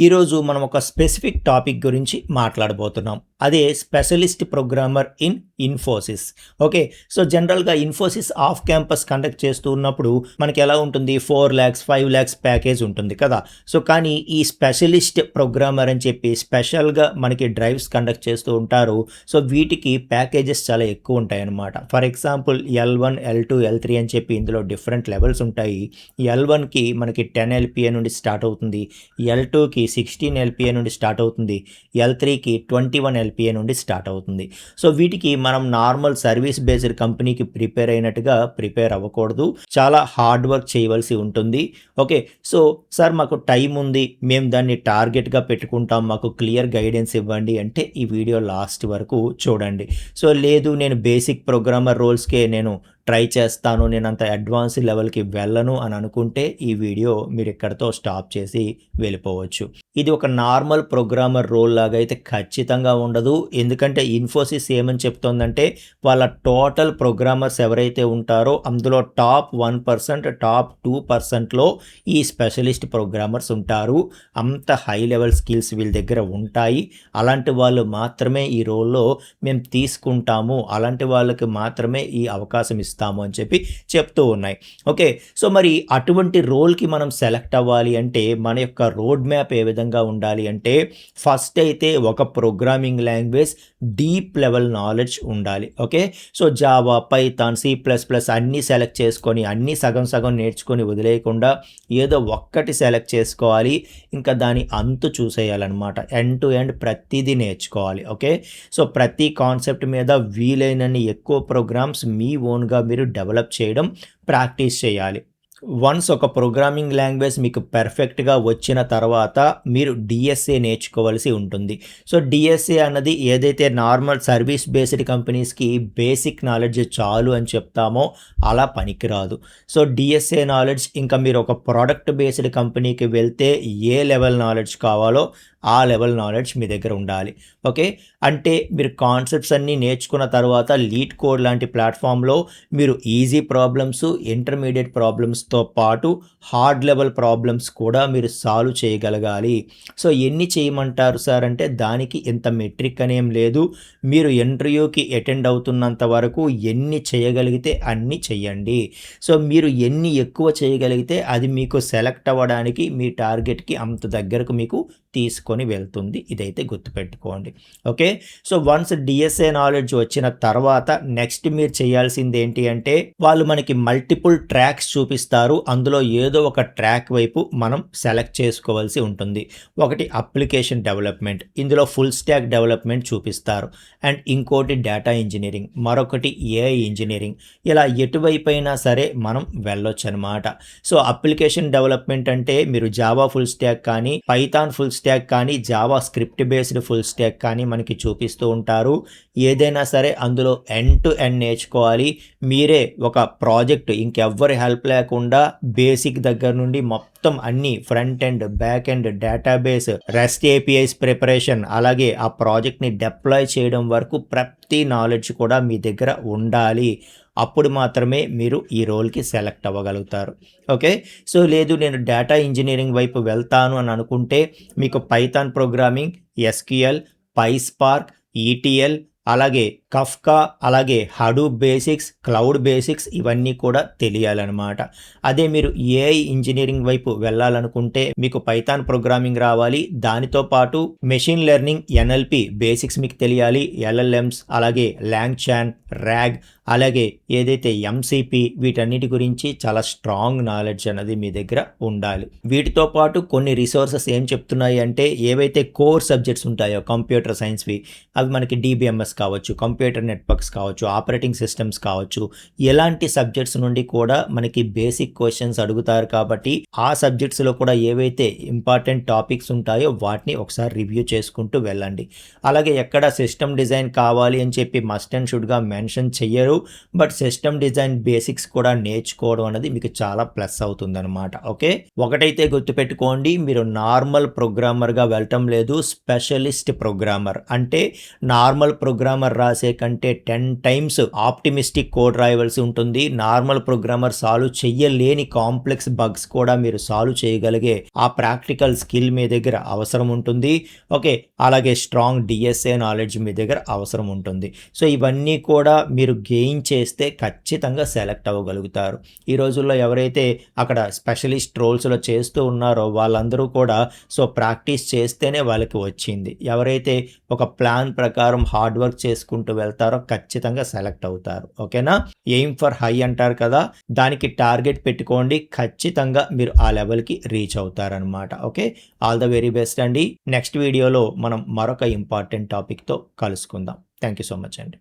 ఈరోజు మనం ఒక స్పెసిఫిక్ టాపిక్ గురించి మాట్లాడబోతున్నాం. అదే specialist programmer in Infosys. Okay. So జనరల్‌గా ఇన్ఫోసిస్ ఆఫ్ క్యాంపస్ కండక్ట్ చేస్తూ ఉన్నప్పుడు మనకి ఎలా ఉంటుంది 4,00,000, 5,00,000 ప్యాకేజ్ ఉంటుంది కదా! సో కానీ ఈ స్పెషలిస్ట్ ప్రోగ్రామర్ అని చెప్పి స్పెషల్‌గా మనకి డ్రైవ్స్ కండక్ట్ చేస్తూ ఉంటారు. సో వీటికి ప్యాకేజెస్ చాలా ఎక్కువ ఉంటాయన్నమాట. For example L1, L2, L3 అని చెప్పి ఇందులో డిఫరెంట్ లెవెల్స్ ఉంటాయి. L1కి మనకి 10 LPA నుండి స్టార్ట్ అవుతుంది. L2కి 16 LPA నుండి స్టార్ట్ అవుతుంది. L3కి 21 LPA నుండి స్టార్ట్ అవుతుంది. సో వీటికి మనం నార్మల్ సర్వీస్ బేస్డ్ కంపెనీకి ప్రిపేర్ అయినట్టుగా ప్రిపేర్ అవ్వకూడదు. చాలా హార్డ్ వర్క్ చేయవలసి ఉంటుంది. ఓకే. సో సార్ మాకు టైం ఉంది, మేము దాన్ని టార్గెట్గా పెట్టుకుంటాం, మాకు క్లియర్ గైడెన్స్ ఇవ్వండి అంటే ఈ వీడియో లాస్ట్ వరకు చూడండి. సో లేదు నేను బేసిక్ ప్రోగ్రామర్ రోల్స్కే నేను ట్రై చేస్తాను, నేను అంత అడ్వాన్స్ లెవెల్కి వెళ్ళను అని అనుకుంటే ఈ వీడియో మీరు ఇక్కడితో స్టాప్ చేసి వెళ్ళిపోవచ్చు. ఇది ఒక నార్మల్ ప్రోగ్రామర్ రోల్ లాగా అయితే ఖచ్చితంగా ఉండదు. ఎందుకంటే ఇన్ఫోసిస్ ఏమని చెప్తోందంటే వాళ్ళ టోటల్ ప్రోగ్రామర్స్ ఎవరైతే ఉంటారో అందులో టాప్ 1%, టాప్ 2%లో ఈ స్పెషలిస్ట్ ప్రోగ్రామర్స్ ఉంటారు. అంత హై లెవెల్ స్కిల్స్ వీళ్ళ దగ్గర ఉంటాయి. అలాంటి వాళ్ళు మాత్రమే ఈ రోల్లో మేము తీసుకుంటాము, అలాంటి వాళ్ళకి మాత్రమే ఈ అవకాశం ఇస్తాము అని చెప్పి చెప్తూ ఉన్నాయి. ఓకే. సో మరి అటువంటి రోల్కి మనం సెలెక్ట్ అవ్వాలి అంటే మన యొక్క రోడ్ మ్యాప్ ఏ విధంగా ఉండాలి అంటే ఫస్ట్ అయితే ఒక programming language deep level knowledge ఉండాలి. Okay. So Java, Python, C++ అన్నీ సెలెక్ట్ చేసుకొని అన్నీ సగం సగం నేర్చుకొని వదిలేయకుండా ఏదో ఒక్కటి సెలెక్ట్ చేసుకోవాలి. ఇంకా దాని అంతు చూసేయాలన్నమాట. ఎండ్ టు ఎండ్ ప్రతిదీ నేర్చుకోవాలి. ఓకే. సో ప్రతి కాన్సెప్ట్ మీద వీలైనన్ని ఎక్కువ ప్రోగ్రామ్స్ మీ ఓన్గా మీరు డెవలప్ చేయడం ప్రాక్టీస్ చేయాలి. వన్స్ ఒక ప్రోగ్రామింగ్ లాంగ్వేజ్ మీకు పర్ఫెక్ట్గా వచ్చిన తర్వాత మీరు డిఎస్ఏ నేర్చుకోవాల్సి ఉంటుంది. సో డిఎస్ఏ అన్నది ఏదైతే నార్మల్ సర్వీస్ బేస్డ్ కంపెనీస్కి బేసిక్ నాలెడ్జ్ చాలు అని చెప్తామో అలా పనికిరాదు. సో డిఎస్ఏ నాలెడ్జ్ ఇంకా మీరు ఒక ప్రోడక్ట్ బేస్డ్ కంపెనీకి వెళ్తే ఏ లెవెల్ నాలెడ్జ్ కావాలో ఆ లెవెల్ నాలెడ్జ్ మీ దగ్గర ఉండాలి. ఓకే. అంటే మీరు కాన్సెప్ట్స్ అన్నీ నేర్చుకున్న తర్వాత లీడ్ కోడ్ లాంటి ప్లాట్ఫామ్లో మీరు ఈజీ ప్రాబ్లమ్స్, ఇంటర్మీడియట్ ప్రాబ్లమ్స్తో పాటు హార్డ్ లెవెల్ ప్రాబ్లమ్స్ కూడా మీరు సాల్వ్ చేయగలగాలి. సో ఎన్ని చేయమంటారు సార్ అంటే దానికి ఇంత మెట్రిక్ అనేం లేదు. మీరు ఇంటర్వ్యూకి అటెండ్ అవుతున్నంత వరకు ఎన్ని చేయగలిగితే అన్ని చెయ్యండి. సో మీరు ఎన్ని ఎక్కువ చేయగలిగితే అది మీకు సెలెక్ట్ అవ్వడానికి మీ టార్గెట్కి అంత దగ్గరకు మీకు తీసుకొని వెళ్తుంది. ఇదైతే గుర్తుపెట్టుకోండి. Okay. So once DSA knowledge వచ్చిన తర్వాత నెక్స్ట్ మీరు చేయాల్సింది ఏంటి అంటే వాళ్ళు మనకి మల్టిపుల్ ట్రాక్స్ చూపిస్తారు. అందులో ఏదో ఒక ట్రాక్ వైపు మనం సెలెక్ట్ చేసుకోవాల్సి ఉంటుంది. ఒకటి అప్లికేషన్ డెవలప్మెంట్, ఇందులో ఫుల్ స్టాక్ డెవలప్మెంట్ చూపిస్తారు. అండ్ ఇంకోటి డేటా ఇంజనీరింగ్, మరొకటి ఏఐ ఇంజనీరింగ్. ఇలా ఎటువైపు అయినా సరే మనం వెళ్ళొచ్చు అనమాట. సో అప్లికేషన్ డెవలప్మెంట్ అంటే మీరు జావా ఫుల్ స్టాక్ కానీ, పైథాన్ ఫుల్ స్టాక్ కానీ, Java script based full stock కానీ మనకి చూపిస్తూ ఉంటారు. ఏదైనా సరే అందులో ఎండ్ టు ఎండ్ నేర్చుకోవాలి. మీరే ఒక ప్రాజెక్ట్ ఇంకెవ్వరి హెల్ప్ లేకుండా బేసిక్ దగ్గర నుండి మొత్తం అన్ని front end, back end, database, rest APIs preparation, అలాగే ఆ ప్రాజెక్ట్ని డిప్లాయ్ చేయడం వరకు ప్రతి నాలెడ్జ్ కూడా మీ దగ్గర ఉండాలి. అప్పుడు మాత్రమే మీరు ఈ రోల్కి సెలెక్ట్ అవ్వగలుగుతారు. ఓకే. సో లేదు నేను డేటా ఇంజనీరింగ్ వైపు వెళ్తాను అని అనుకుంటే మీకు Python programming, SQL, PySpark, ETL, అలాగే కఫ్కా, అలాగే హడూప్ బేసిక్స్, క్లౌడ్ బేసిక్స్ ఇవన్నీ కూడా తెలియాలన్నమాట. అదే మీరు ఏఐ ఇంజనీరింగ్ వైపు వెళ్ళాలనుకుంటే మీకు పైథాన్ ప్రోగ్రామింగ్ రావాలి. దానితో పాటు మెషిన్ లెర్నింగ్, ఎన్ఎల్పి బేసిక్స్ మీకు తెలియాలి. ఎల్ఎల్ఎమ్స్, అలాగే లాంగ్చాన్, ర్యాగ్, అలాగే ఏదైతే ఎంసిపి వీటన్నిటి గురించి చాలా స్ట్రాంగ్ నాలెడ్జ్ అనేది మీ దగ్గర ఉండాలి. వీటితో పాటు కొన్ని రిసోర్సెస్ ఏం చెప్తున్నాయి అంటే ఏవైతే కోర్ సబ్జెక్ట్స్ ఉంటాయో కంప్యూటర్ సైన్స్వి అవి మనకి డిబిఎంఎస్ కావచ్చు, కంప్యూటర్ నెట్వర్క్స్ కావచ్చు, ఆపరేటింగ్ సిస్టమ్స్ కావచ్చు, ఎలాంటి సబ్జెక్ట్స్ నుండి కూడా మనకి బేసిక్ క్వశ్చన్స్ అడుగుతారు. కాబట్టి ఆ సబ్జెక్ట్స్లో కూడా ఏవైతే ఇంపార్టెంట్ టాపిక్స్ ఉంటాయో వాటిని ఒకసారి రివ్యూ చేసుకుంటూ వెళ్ళండి. అలాగే ఎక్కడ సిస్టమ్ డిజైన్ కావాలి అని చెప్పి మస్ట్ అండ్ షుడ్గా మెన్షన్ చెయ్యరు. బట్ సిస్టమ్ డిజైన్ బేసిక్స్ కూడా నేర్చుకోవడం అనేది మీకు చాలా ప్లస్ అవుతుందన్నమాట. ఓకే, ఒకటైతే గుర్తుపెట్టుకోండి, మీరు నార్మల్ ప్రోగ్రామర్గా వెళ్ళటం లేదు, స్పెషలిస్ట్ ప్రోగ్రామర్. అంటే నార్మల్ ప్రోగ్రామర్ రాసే కంటే 10 టైమ్స్ ఆప్టిమిస్టిక్ కోడ్ రాయవలసి ఉంటుంది. నార్మల్ ప్రోగ్రామర్ సాల్వ్ చెయ్యలేని కాంప్లెక్స్ బగ్స్ కూడా మీరు సాల్వ్ చేయగలిగే ఆ ప్రాక్టికల్ స్కిల్ మీ దగ్గర అవసరం ఉంటుంది. ఓకే, అలాగే స్ట్రాంగ్ డిఎస్ఏ నాలెడ్జ్ మీ దగ్గర అవసరం ఉంటుంది. సో ఇవన్నీ కూడా మీరు గెయిన్ చేస్తే ఖచ్చితంగా సెలెక్ట్ అవ్వగలుగుతారు. ఈ రోజుల్లో ఎవరైతే అక్కడ స్పెషలిస్ట్ రోల్స్లో చేస్తూ ఉన్నారో వాళ్ళందరూ కూడా సో ప్రాక్టీస్ చేస్తేనే వాళ్ళకి వచ్చింది. ఎవరైతే ఒక ప్లాన్ ప్రకారం హార్డ్ వర్క్ చేసుకుంటూ వెళ్తారో ఖచ్చితంగా సెలెక్ట్ అవుతారు. ఓకేనా, ఎయిమ్ ఫర్ హై అంటారు కదా, దానికి టార్గెట్ పెట్టుకోండి, ఖచ్చితంగా మీరు ఆ లెవెల్కి రీచ్ అవుతారనమాట. Okay, all the very best అండి. నెక్స్ట్ వీడియోలో మనం మరొక ఇంపార్టెంట్ టాపిక్తో కలుసుకుందాం. థ్యాంక్ యూ సో మచ్ అండి.